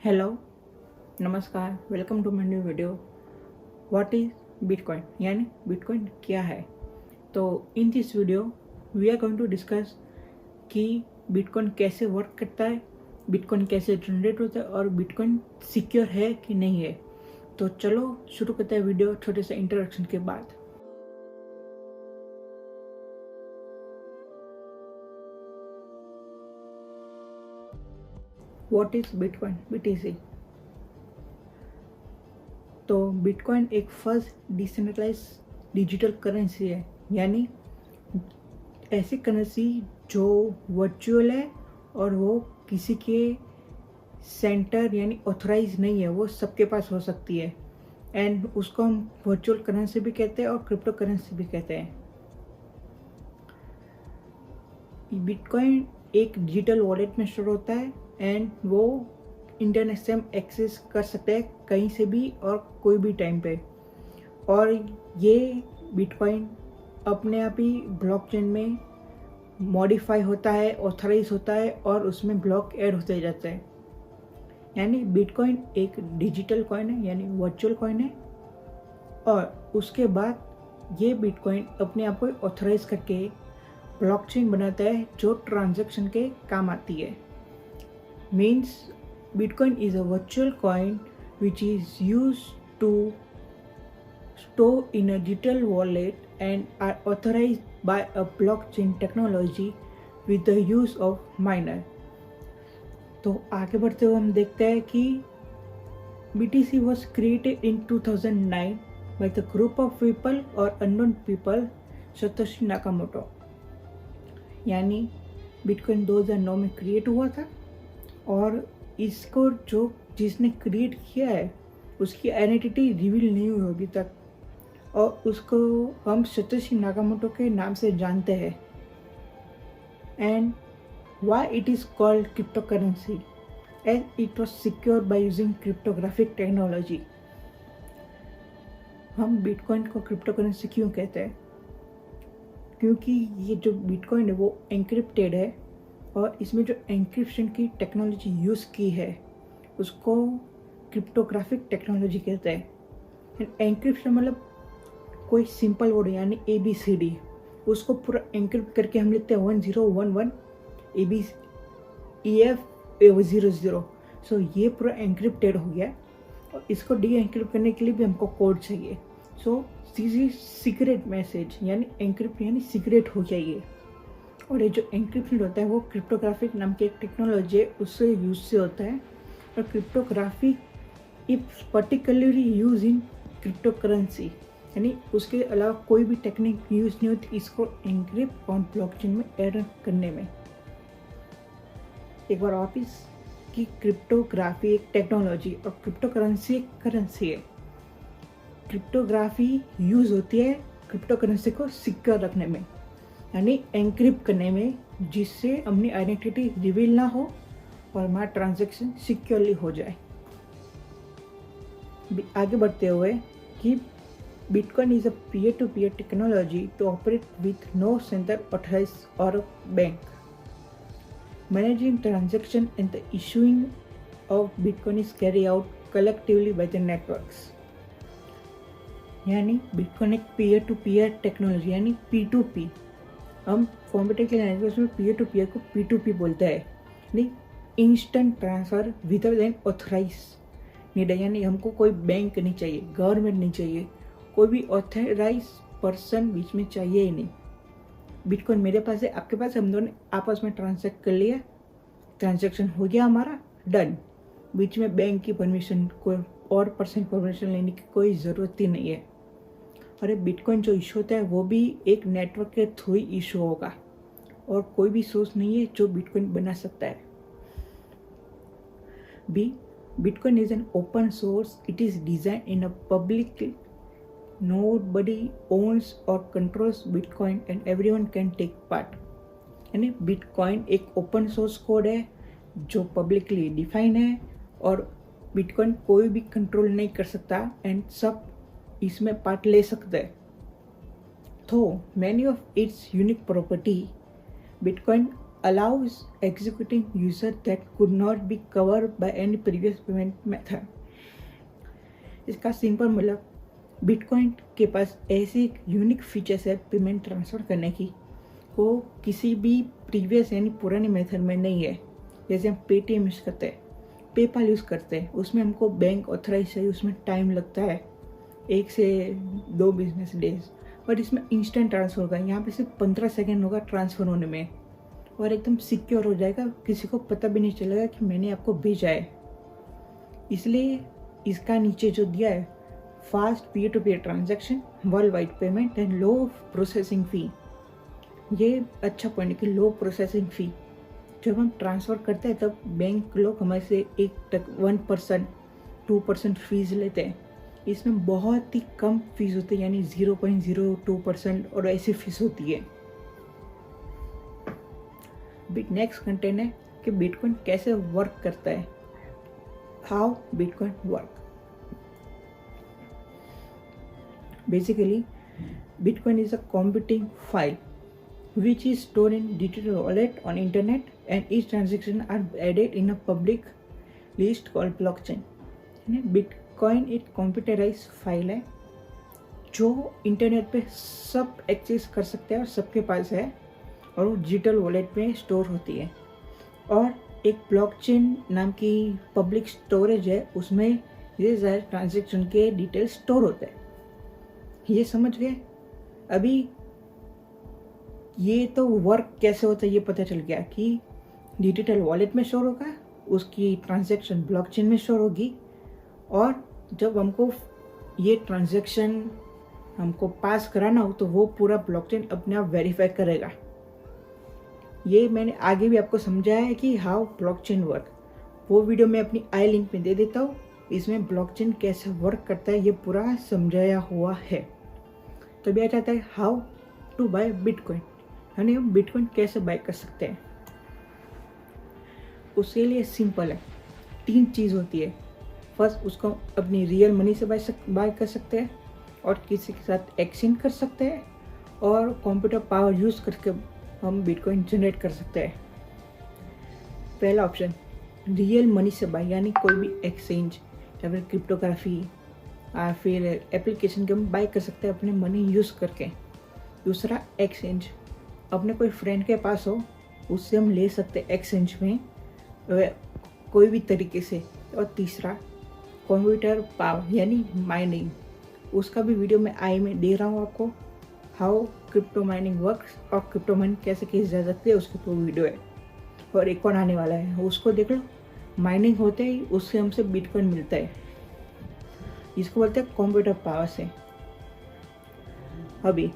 Hello, नमस्कार, welcome to my new video. What is bitcoin, यानी bitcoin क्या है। तो in this video we are going to discuss कि बिटकॉइन कैसे वर्क करता है, बिटकॉइन कैसे जनरेट होता है और बिटकॉइन सिक्योर है कि नहीं है। तो चलो शुरू करते हैं वीडियो छोटे से इंट्रोडक्शन के बाद। What is bitcoin, BTC। तो बिटकॉइन एक फर्स्ट डिसेंट्रलाइज डिजिटल करेंसी है, यानी ऐसी करेंसी जो वर्चुअल है और वो किसी के सेंटर यानी ऑथराइज नहीं है, वो सबके पास हो सकती है। एंड उसको हम वर्चुअल करेंसी भी कहते हैं और क्रिप्टो करेंसी भी कहते हैं। बिटकॉइन एक डिजिटल वॉलेट में स्टोर होता है एंड वो इंटरनेट से हम एक्सेस कर सकते हैं कहीं से भी और कोई भी टाइम पे। और ये बिटकॉइन अपने आप ही ब्लॉकचेन में मॉडिफाई होता है, ऑथराइज होता है और उसमें ब्लॉक ऐड होते जाते हैं। यानी बिटकॉइन एक डिजिटल कॉइन है, यानी वर्चुअल कॉइन है। और उसके बाद ये बिटकॉइन अपने आप को ऑथराइज करके ब्लॉकचेन बनाता है जो ट्रांजैक्शन के काम आती है। Means Bitcoin is a virtual coin which is used to store in a digital wallet and are authorized by a blockchain technology with the use of miner। तो आगे बढ़ते हुए हम देखते हैं कि BTC was created in 2009 by the group of people or unknown people Satoshi Nakamoto। यानी bitcoin 2009 में क्रिएट हुआ था और इसको जो जिसने क्रिएट किया है उसकी आइडेंटिटी रिवील नहीं हुई अभी तक, और उसको हम सतोशी नाकामोटो के नाम से जानते हैं। And why it is called crypto currency as it was secure by using cryptographic technology. हम बिटकॉइन को क्रिप्टो करेंसी क्यों कहते हैं? क्योंकि ये जो बिटकॉइन है वो एन्क्रिप्टेड है और इसमें जो एन्क्रिप्शन की टेक्नोलॉजी यूज़ की है उसको क्रिप्टोग्राफिक टेक्नोलॉजी कहते हैं। एन्क्रिप्शन मतलब कोई सिंपल वर्ड यानी ABCD, उसको पूरा एन्क्रिप्ट करके हम लिखते हैं 1011 EF00। सो ये पूरा एन्क्रिप्टेड हो गया और इसको डी एन्क्रिप्ट करने के लिए भी हमको कोड चाहिए। सो सीक्रेट मैसेज यानी एन्क्रिप्ट यानी सीक्रेट हो जाइए। और ये जो एन्क्रिप्शन होता है वो क्रिप्टोग्राफिक नाम की एक टेक्नोलॉजी है, उससे यूज से होता है। और cryptography if particularly use in crypto currency, यानी उसके अलावा कोई भी टेक्निक यूज नहीं होती इसको एन्क्रिप्ट और ब्लॉकचेन में ऐड करने में। एक बार वापिस कि क्रिप्टोग्राफी एक टेक्नोलॉजी और क्रिप्टो करेंसी एक करेंसी है। क्रिप्टोग्राफी यूज होती है क्रिप्टो करेंसी को सिक्योर रखने में, यानी एन्क्रिप्ट करने में, जिससे अपनी आइडेंटिटी रिवील ना हो और हमारा ट्रांजैक्शन सिक्योरली हो जाए। आगे बढ़ते हुए कि Bitcoin is a peer to peer technology to operate with no centre authorise और bank. Managing transaction and the issuing of bitcoin is carry out collectively by the networks. यानी बिटकॉइन एक peer to peer technology यानी P2P। हम competitive language में peer to peer को P2P बोलते हैं, यानी instant transfer without an authorise need. यानी हमको कोई बैंक नहीं चाहिए, गवर्नमेंट नहीं चाहिए, कोई भी ऑथराइज पर्सन बीच में चाहिए ही नहीं। बिटकॉइन मेरे पास है, आपके पास है, हम दोनों आपस में ट्रांसैक्ट कर लिया, ट्रांजैक्शन हो गया हमारा, डन। बीच में बैंक की परमिशन, कोई और पर्सन परमिशन लेने की कोई ज़रूरत ही नहीं है। और बिटकॉइन जो इशू होता है वो भी एक नेटवर्क के थ्रू ही इशू होगा और कोई भी सोर्स नहीं है जो बिटकॉइन बना सकता है। Bitcoin is an open source, it is design in a public, nobody owns or controls bitcoin and everyone can take part। यानी बिटकॉइन एक ओपन सोर्स कोड है जो पब्लिकली डिफाइन है और बिटकॉइन कोई भी कंट्रोल नहीं कर सकता एंड सब इसमें पार्ट ले सकते हैं। तो many of its unique property bitcoin allows executing user that could not be covered by any previous payment method. इसका सिंपल मतलब बिटकॉइन के पास ऐसी एक यूनिक फीचर्स है पेमेंट ट्रांसफ़र करने की, वो किसी भी प्रीवियस यानी पुराने मेथड में नहीं है। जैसे हम पेटीएम यूज़ करते हैं, पेपाल यूज़ करते हैं, उसमें हमको बैंक ऑथराइज चाहिए, उसमें टाइम लगता है 1 से 2 बिजनेस डेज, बट इसमें इंस्टेंट ट्रांसफ़र होगा। यहाँ पे सिर्फ 15 सेकेंड होगा ट्रांसफ़र होने में और एकदम सिक्योर हो जाएगा, किसी को पता भी नहीं चलेगा कि मैंने आपको भेजा है। इसलिए इसका नीचे जो दिया है fast peer to peer transaction, world wide payment and low processing fee, ये अच्छा पॉइंट है कि लो प्रोसेसिंग फ़ी। जब हम ट्रांसफ़र करते हैं तब बैंक लोग हमारे से 1% 2% फीस लेते हैं, इसमें बहुत ही कम फीस होती है, यानी 0.02% और ऐसी फीस होती है। नेक्स्ट कंटेंट है कि बिटकॉइन कैसे वर्क करता है, how bitcoin work. Basically bitcoin is a computing file which is stored in digital wallet on internet and each transaction are added in a public list called blockchain. Bitcoin एक computerise file है जो internet पे सब access कर सकते हैं और सबके पास है, और वो डिजिटल वॉलेट में स्टोर होती है। और एक ब्लॉकचेन नाम की पब्लिक स्टोरेज है, उसमें ये सारे ट्रांजेक्शन के डिटेल्स स्टोर होते हैं। ये समझ गए? अभी ये तो वर्क कैसे होता है ये पता चल गया कि डिजिटल वॉलेट में स्टोर होगा, उसकी ट्रांजैक्शन ब्लॉकचेन में स्टोर होगी, और जब हमको ये ट्रांजैक्शन हमको पास कराना हो तो वो पूरा ब्लॉकचेन अपने आप वेरीफाई करेगा। ये मैंने आगे भी आपको समझाया है कि हाउ ब्लॉकचेन वर्क, वो वीडियो मैं अपनी आई लिंक में दे देता हूँ। इसमें ब्लॉकचेन कैसे वर्क करता है ये पूरा समझाया हुआ है। तो अभी आ जाता है हाउ टू बाय बिटकॉइन, यानी हम बिटकॉइन कैसे बाय कर सकते हैं। उसके लिए सिंपल है, 3 चीज़ होती है। फर्स्ट, उसको अपनी रियल मनी से बाय कर सकते हैं, और किसी के साथ एक्सचेंज कर सकते हैं, और कंप्यूटर पावर यूज़ करके हम बिटकॉइन जनरेट कर सकते हैं। पहला ऑप्शन रियल मनी से बाय, यानी कोई भी एक्सचेंज या फिर क्रिप्टोग्राफी या फिर एप्लीकेशन के हम बाय कर सकते हैं अपने मनी यूज़ करके। दूसरा एक्सचेंज, अपने कोई फ्रेंड के पास हो उससे हम ले सकते हैं एक्सचेंज में कोई भी तरीके से। और तीसरा कंप्यूटर पावर यानी माइनिंग, उसका भी वीडियो मैं आई में दे रहा हूँ आपको, हाउ क्रिप्टो माइनिंग वर्क्स, और क्रिप्टो माइनिंग कैसे की जा सकती है उसके ऊपर वीडियो है। और एक और आने वाला है, उसको देख लो। माइनिंग होते ही उससे हमसे बिटकॉइन मिलता है, इसको बोलते हैं कंप्यूटर पावर से। अभी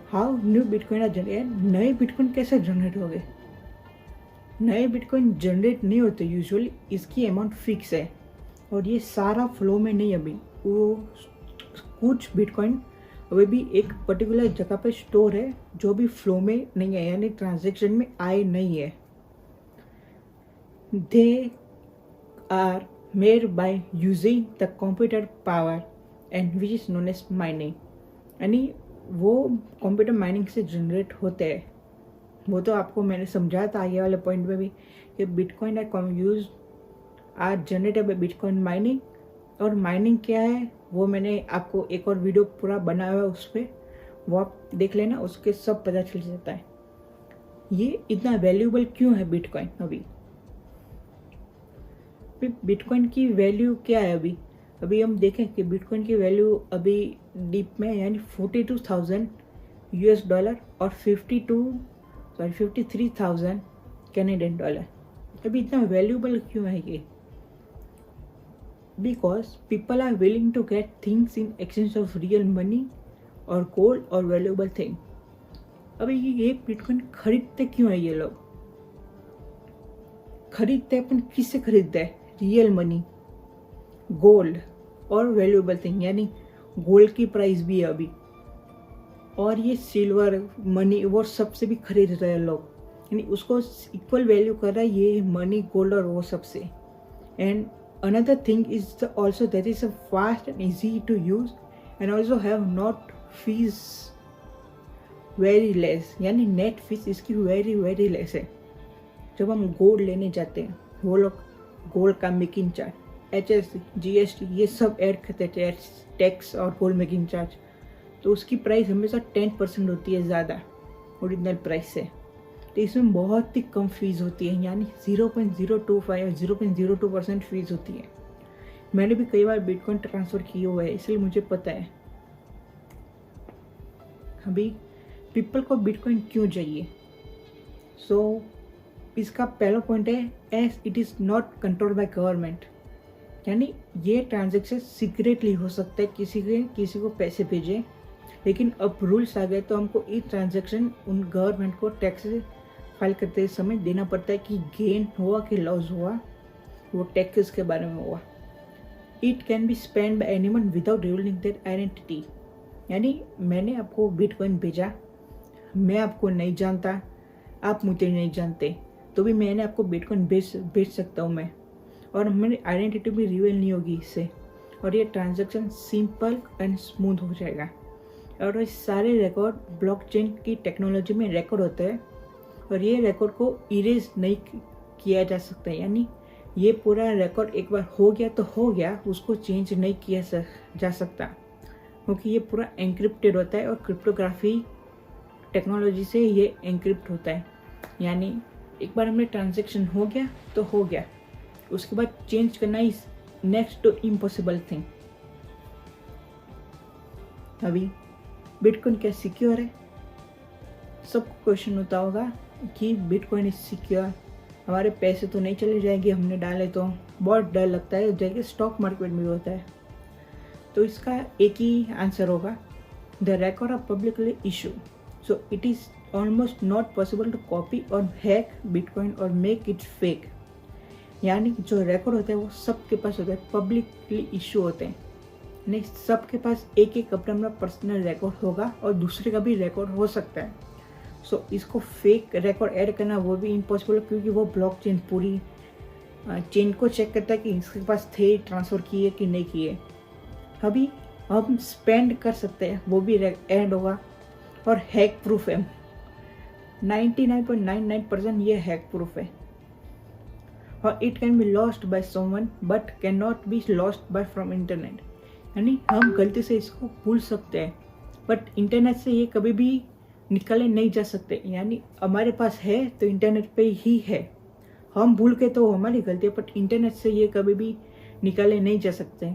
हाउ न्यू बिटकॉइन जनरेट, नए बिटकॉइन कैसे जनरेट हो गए? नए बिटकॉइन जनरेट नहीं होते यूजुअली, इसकी अमाउंट फिक्स है और ये सारा फ्लो में नहीं। अभी वो कुछ बिटकॉइन अभी भी एक पर्टिकुलर जगह पे स्टोर है जो भी फ्लो में नहीं है, यानी ट्रांजैक्शन में आए नहीं है। They are made by using the computer power and which is known as mining, यानी वो कंप्यूटर माइनिंग से जनरेट होते हैं। वो तो आपको मैंने समझाया था आगे वाले पॉइंट में भी कि bitcoin are generated by bitcoin mining. और माइनिंग क्या है वो मैंने आपको एक और वीडियो पूरा बनाया हुआ है, उस पर वो आप देख लेना, उसके सब पता चल जाता है। ये इतना वैल्यूएबल क्यों है बिटकॉइन? अभी बिटकॉइन की वैल्यू क्या है? अभी हम देखें कि बिटकॉइन की वैल्यू अभी डीप में यानी $42,000 और 53,000 कैनेडियन डॉलर। अभी इतना वैल्यूएबल क्यों है ये? Because people are willing to get things in exchange of real money और गोल्ड और वैल्यूएबल थिंग। अभी ये बिटकॉइन खरीदते क्यों है? ये लोग खरीदते अपन किससे खरीदते हैं? रियल मनी, गोल्ड और वैल्यूएबल थिंग, यानी गोल्ड की प्राइस भी है अभी, और ये सिल्वर मनी वो सबसे भी खरीद रहे हैं लोग, यानी उसको इक्वल वैल्यू कर रहा है ये मनी, गोल्ड और वो सबसे। And another thing is also that is fast and easy to use and also have not fees very less, यानी नेट फीस इसकी वेरी वेरी लेस है। जब हम गोल्ड लेने जाते हैं वो लोग गोल्ड का मेकिंग चार्ज, HSC, GST ये सब ऐड करते हैं, टैक्स और गोल्ड मेकिंग चार्ज। तो उसकी प्राइस हमेशा 10% होती है ज़्यादा ओरिजिनल प्राइस से। तो इसमें बहुत ही कम फीस होती है, यानी 0.025 और 0.02% फीस होती है। मैंने भी कई बार बिटकॉइन ट्रांसफ़र किए हुए हैं, इसलिए मुझे पता है। अभी पीपल को बिटकॉइन क्यों चाहिए? सो इसका पहला पॉइंट है, as it is not control by government, यानी ये ट्रांजेक्शन सीक्रेटली हो सकता है, किसी को पैसे भेजें, लेकिन अब रूल्स आ गए तो हमको ये ट्रांजेक्शन उन गवर्नमेंट को टैक्स फाइल करते समय देना पड़ता है कि गेन हुआ कि लॉस हुआ, वो टैक्सेस के बारे में हुआ। It can be spend by anyone without revealing their identity, यानी मैंने आपको बिटकॉइन भेजा, मैं आपको नहीं जानता, आप मुझे नहीं जानते, तो भी मैंने आपको बिटकॉइन भेज सकता हूँ मैं, और मेरी आइडेंटिटी भी रिवील नहीं होगी इससे, और ये ट्रांजैक्शन सिंपल एंड स्मूथ हो जाएगा। और ये सारे रिकॉर्ड ब्लॉकचेन की टेक्नोलॉजी में रिकॉर्ड होते हैं, और ये रिकॉर्ड को इरेज नहीं किया जा सकता, यानी ये पूरा रिकॉर्ड एक बार हो गया तो हो गया, उसको चेंज नहीं किया जा सकता, क्योंकि ये पूरा एन्क्रिप्टेड होता है और क्रिप्टोग्राफी टेक्नोलॉजी से ये एन्क्रिप्ट होता है। यानी एक बार हमें ट्रांजैक्शन हो गया तो हो गया, उसके बाद चेंज करना is next to impossible thing. अभी बिटकॉइन क्या सिक्योर है? सबको क्वेश्चन होता होगा कि बिटकॉइन इज सिक्योर, हमारे पैसे तो नहीं चले जाएंगे हमने डाले तो, बहुत डर लगता है, जैसे स्टॉक मार्केट में भी होता है। तो इसका एक ही आंसर होगा, the record are publicly issue, so it is almost not possible to copy और हैक बिटकॉइन और मेक इट फेक। यानी जो रिकॉर्ड होता है वो सबके पास होता है, पब्लिकली इशू होते हैं, नहीं सबके पास एक एक अपना पर्सनल रिकॉर्ड होगा, और दूसरे का भी रिकॉर्ड हो सकता है। सो इसको फेक रिकॉर्ड ऐड करना वो भी इम्पॉसिबल है, क्योंकि वो ब्लॉकचेन पूरी चेन को चेक करता है कि इसके पास थे, ट्रांसफ़र किए कि नहीं किए। अभी हम स्पेंड कर सकते हैं, वो भी ऐड होगा, और हैक प्रूफ है, 99.99% ये हैक प्रूफ है। और it can be lost by someone but can not be lost by from internet, यानी हम गलती से इसको भूल सकते हैं, बट इंटरनेट से ये कभी भी निकाले नहीं जा सकते। यानी हमारे पास है तो इंटरनेट पे ही है, हम भूल के तो हमारी गलती है, बट इंटरनेट से ये कभी भी निकाले नहीं जा सकते।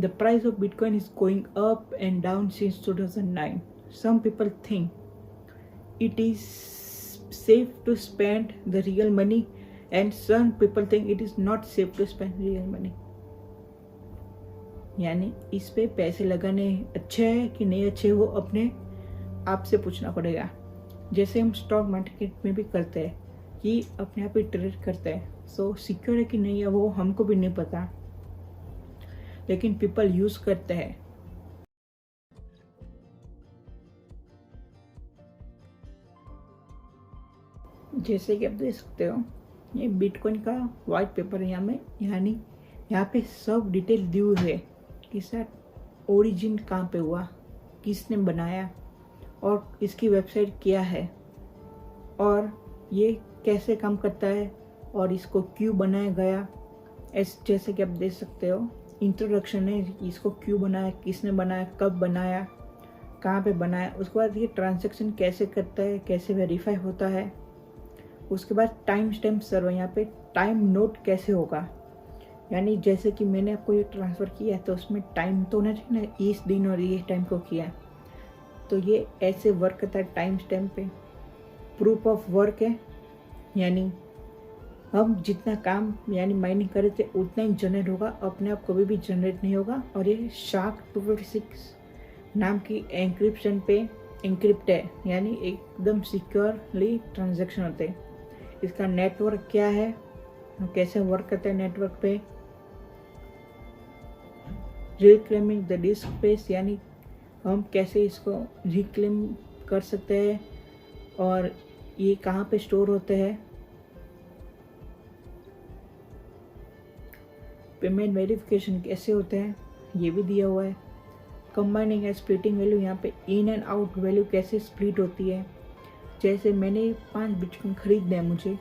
The price of bitcoin is going up and down since 2009। Some people think it is safe to spend the real money and some people think it is not safe to spend real money। यानी इस पे पैसे लगाने अच्छे है कि नहीं अच्छे, वो अपने आप से पूछना पड़ेगा। जैसे हम स्टॉक मार्केट में भी करते हैं कि अपने आप ही ट्रेड करते हैं, सो सिक्योर है कि नहीं है वो हमको भी नहीं पता, लेकिन पीपल यूज करते हैं। जैसे कि आप देख सकते हो, ये बिटकॉइन का वाइट पेपर है यहाँ में, यानी यहाँ पे सब डिटेल दी हुई है कि सर ओरिजिन कहाँ पे हुआ, किसने बनाया, और इसकी वेबसाइट क्या है, और ये कैसे काम करता है, और इसको क्यों बनाया गया। जैसे कि आप देख सकते हो, इंट्रोडक्शन है, इसको क्यों बनाया, किसने बनाया, कब बनाया, कहाँ पे बनाया, उसके बाद ये ट्रांजैक्शन कैसे करता है, कैसे वेरीफाई होता है, उसके बाद टाइम स्टैम्प सर्वर, यहाँ पे टाइम नोट कैसे होगा, यानी जैसे कि मैंने आपको ये ट्रांसफ़र किया है तो उसमें टाइम तो होना चाहिए ना, इस दिन और ये टाइम को किया है, तो ये ऐसे वर्क करता है टाइम स्टैम्प पे। प्रूफ ऑफ वर्क है, यानी हम जितना काम यानी माइनिंग करे थे उतना ही जनरेट होगा, अपने आप कभी भी जनरेट नहीं होगा। और ये शार्क 256 नाम की एंक्रिप्शन पे एंक्रिप्ट है, यानी एकदम सिक्योरली ट्रांजैक्शन होते हैं। इसका नेटवर्क क्या है, कैसे वर्क करता है नेटवर्क पे। रिक्लेमिंग द डिस्क स्पेस, यानी हम कैसे इसको रिक्लेम कर सकते हैं, और ये कहाँ पे स्टोर होते हैं। पेमेंट वेरिफिकेशन कैसे होते हैं ये भी दिया हुआ है। कंबाइनिंग एंड स्प्लिटिंग वैल्यू, यहाँ पे इन एंड आउट वैल्यू कैसे स्प्लिट होती है। जैसे मैंने 5 बिटकॉइन खरीदना है मुझे,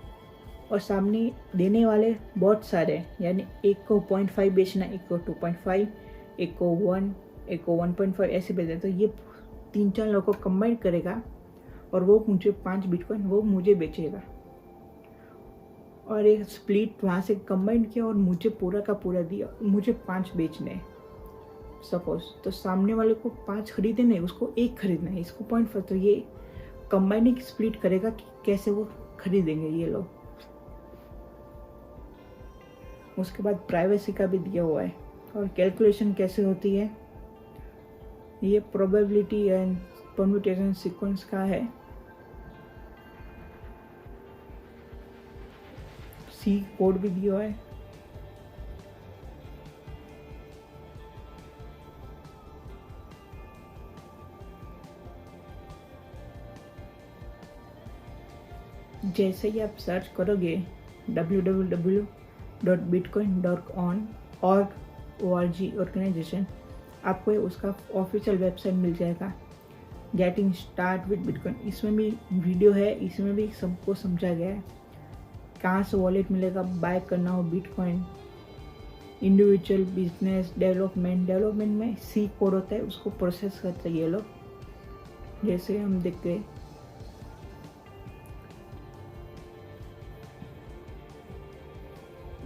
और सामने देने वाले बहुत सारे हैं, यानी एक को 0.5 बेचना, एक को 2.5, एक को 1, एक को 1.5 ऐसे बेचना। तो ये 3-4 लोगों को कंबाइन करेगा और वो मुझे 5 बिटकॉइन वो मुझे बेचेगा, और एक स्प्लिट वहाँ से कंबाइन किया और मुझे पूरा का पूरा दिया, मुझे 5 बेचने सपोज। तो सामने वाले को 5 खरीदे नहीं, उसको 1 खरीदना है, इसको 0.5। तो ये कंबाइनिंग स्प्लिट करेगा कि कैसे वो खरीदेंगे ये लोग। उसके बाद प्राइवेसी का भी दिया हुआ है, और कैलकुलेशन कैसे होती है, ये प्रोबेबिलिटी एंड परम्यूटेशन सीक्वेंस का है। सी कोड भी दिया हुआ है। जैसे ही आप सर्च करोगे www.bitcoin.org ऑर्गेनाइजेशन, आपको उसका ऑफिशियल वेबसाइट मिल जाएगा। गेटिंग स्टार्ट विद बिटकॉइन, इसमें भी वीडियो है, इसमें भी सबको समझा गया है कहाँ से वॉलेट मिलेगा, बाय करना हो बिटकॉइन। इंडिविजुअल बिजनेस डेवलपमेंट में सी कोड होता है, उसको प्रोसेस करते हैं ये लोग। जैसे हम देखते हैं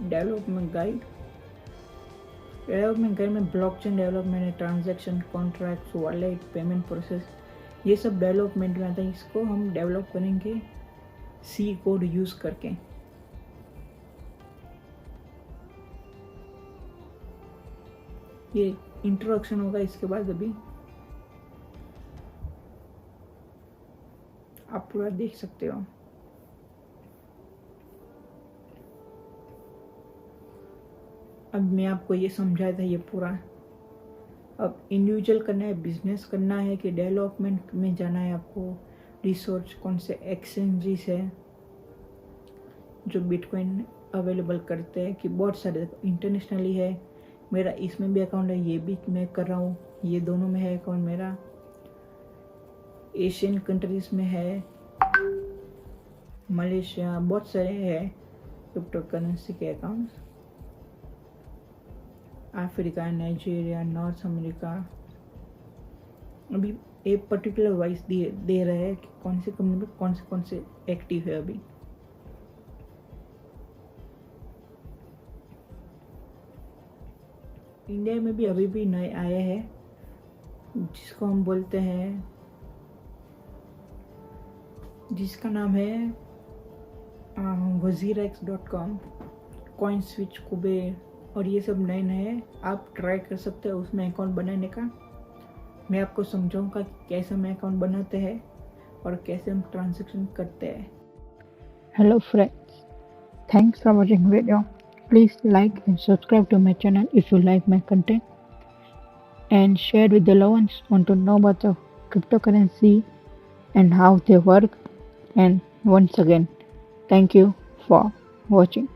डेवलपमेंट गाइड में ब्लॉकचेन डेवलपमेंट है, transaction, contracts, wallet, payment process, ये सब डेवलपमेंट में आता है। इसको हम डेवलप करेंगे सी कोड यूज करके। ये इंट्रोडक्शन होगा, इसके बाद अभी आप पूरा देख सकते हो। अब मैं आपको ये समझाया था ये पूरा। अब इंडिविजुअल करना है, बिजनेस करना है कि डेवलपमेंट में जाना है आपको, रिसर्च कौन से एक्सचेंजेस है जो बिटकॉइन अवेलेबल करते हैं, कि बहुत सारे इंटरनेशनली है। मेरा इसमें भी अकाउंट है, ये भी मैं कर रहा हूँ, ये दोनों में है अकाउंट मेरा। एशियन कंट्रीज में है, मलेशिया, बहुत सारे हैं क्रिप्टो करेंसी के accounts. Africa, Nigeria, north America. अभी एक पर्टिकुलर वाइज दे रहे हैं कि कौन से कंपनी में कौन से एक्टिव है अभी। इंडिया में भी अभी भी नए आए हैं, जिसको हम बोलते हैं, जिसका नाम है wazirx.com, कॉइन स्विच, कुबेर, और ये सब नए नए आप ट्राई कर सकते हो उसमें अकाउंट बनाने का। मैं आपको समझाऊंगा कि कैसे हम अकाउंट बनाते हैं और कैसे हम ट्रांजैक्शन करते हैं। Hello friends, thanks for watching video. Please like and subscribe to my channel if you like my content, and share with the loved ones want to know about the cryptocurrency and how they work. And once again, thank you for watching.